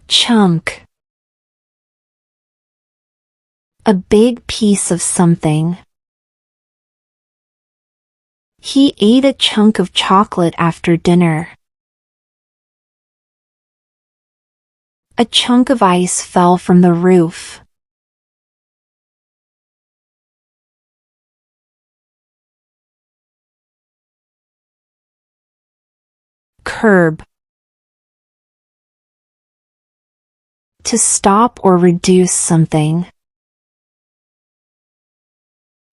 Chunk. A big piece of something. He ate a chunk of chocolate after dinner. A chunk of ice fell from the roof. Curb. To stop or reduce something.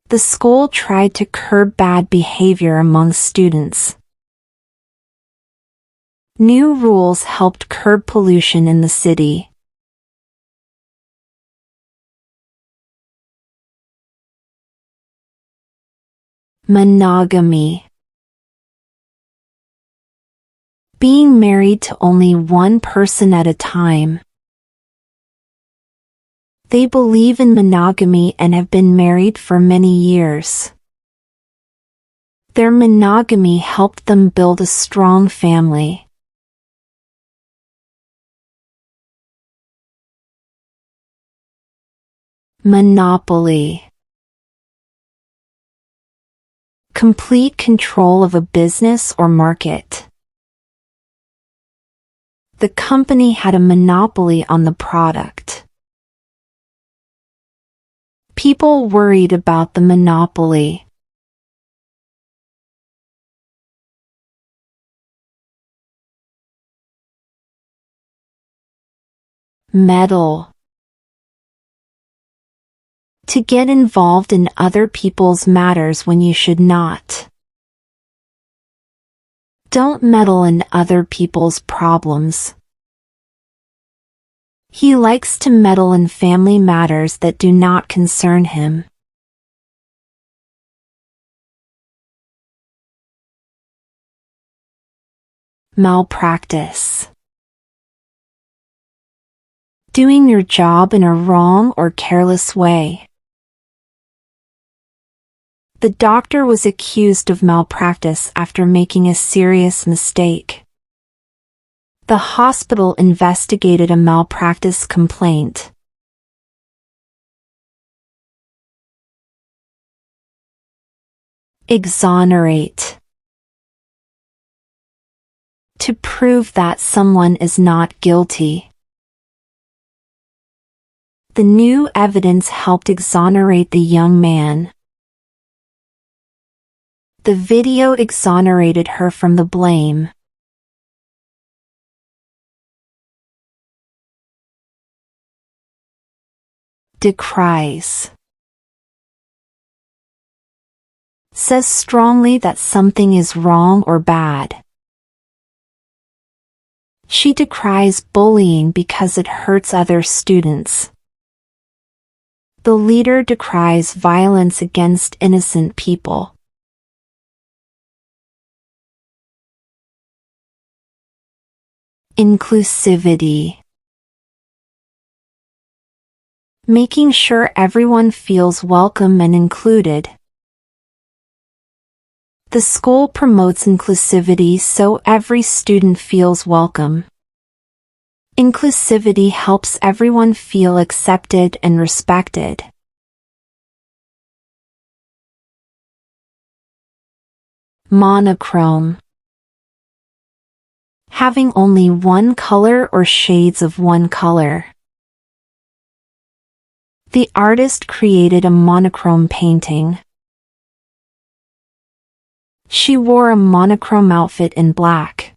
The school tried to curb bad behavior among students. New rules helped curb pollution in the city. Monogamy. Being married to only one person at a time. They believe in monogamy and have been married for many years. Their monogamy helped them build a strong family. Monopoly. Complete control of a business or market. The company had a monopoly on the product. People worried about the monopoly. Meddle. To get involved in other people's matters when you should not. Don't meddle in other people's problems. He likes to meddle in family matters that do not concern him. Malpractice. Doing your job in a wrong or careless way. The doctor was accused of malpractice after making a serious mistake. The hospital investigated a malpractice complaint. Exonerate. To prove that someone is not guilty. The new evidence helped exonerate the young man. The video exonerated her from the blame. Decries. Says strongly that something is wrong or bad. She decries bullying because it hurts other students. The leader decries violence against innocent people. Inclusivity. Making sure everyone feels welcome and included. The school promotes inclusivity so every student feels welcome. Inclusivity helps everyone feel accepted and respected. Monochrome. Having only one color or shades of one color. The artist created a monochrome painting. She wore a monochrome outfit in black.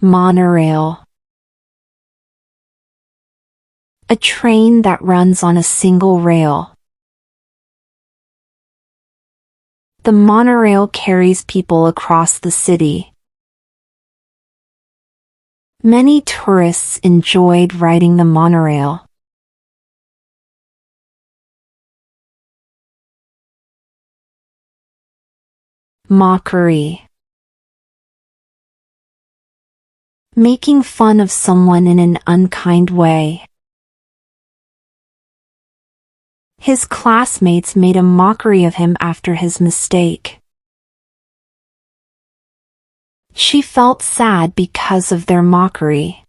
Monorail. A train that runs on a single rail. The monorail carries people across the city. Many tourists enjoyed riding the monorail. Mockery. Making fun of someone in an unkind way. His classmates made a mockery of him after his mistake. She felt sad because of their mockery.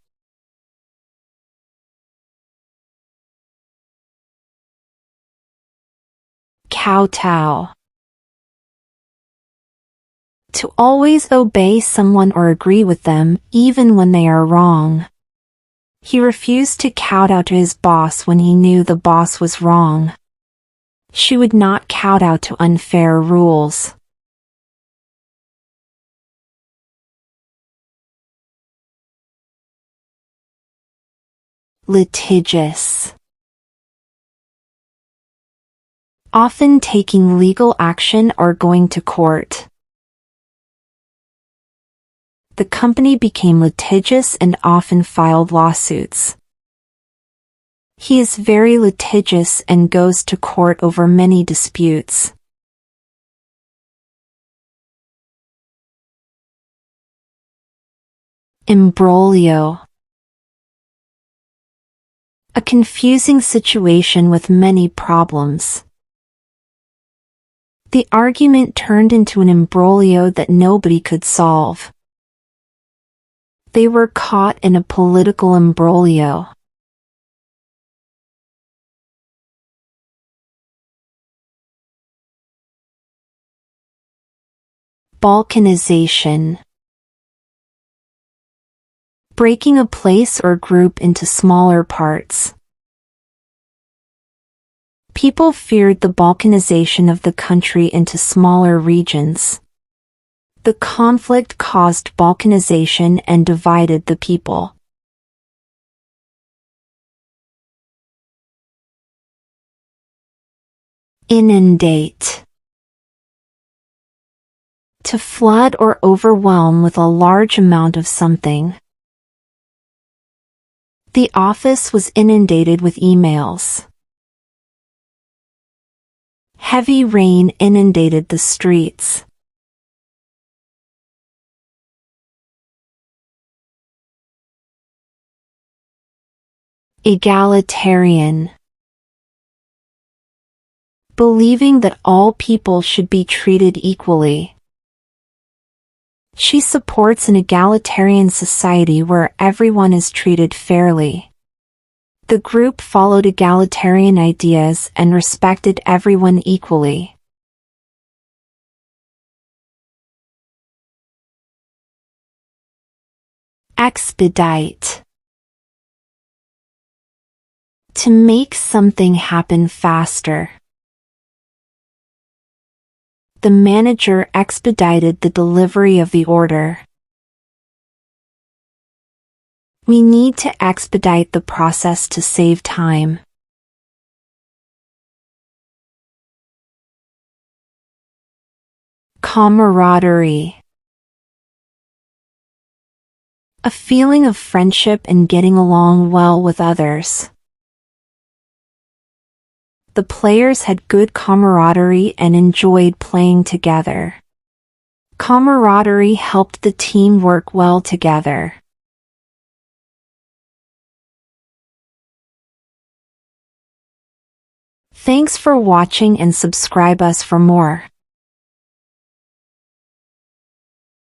Kowtow. To always obey someone or agree with them, even when they are wrong. He refused to kowtow to his boss when he knew the boss was wrong. She would not kowtow to unfair rules. Litigious. Often taking legal action or going to court. The company became litigious and often filed lawsuits. He is very litigious and goes to court over many disputes. Imbroglio. A confusing situation with many problems. The argument turned into an imbroglio that nobody could solve. They were caught in a political imbroglio. Balkanization. Breaking a place or group into smaller parts. People feared the balkanization of the country into smaller regions. The conflict caused balkanization and divided the people. Inundate. To flood or overwhelm with a large amount of something. The office was inundated with emails. Heavy rain inundated the streets. Egalitarian. Believing that all people should be treated equally. She supports an egalitarian society where everyone is treated fairly. The group followed egalitarian ideas and respected everyone equally. Expedite. To make something happen faster. The manager expedited the delivery of the order. We need to expedite the process to save time. Camaraderie. A feeling of friendship and getting along well with others. The players had good camaraderie and enjoyed playing together. Camaraderie helped the team work well together. Thanks for watching and subscribe us for more.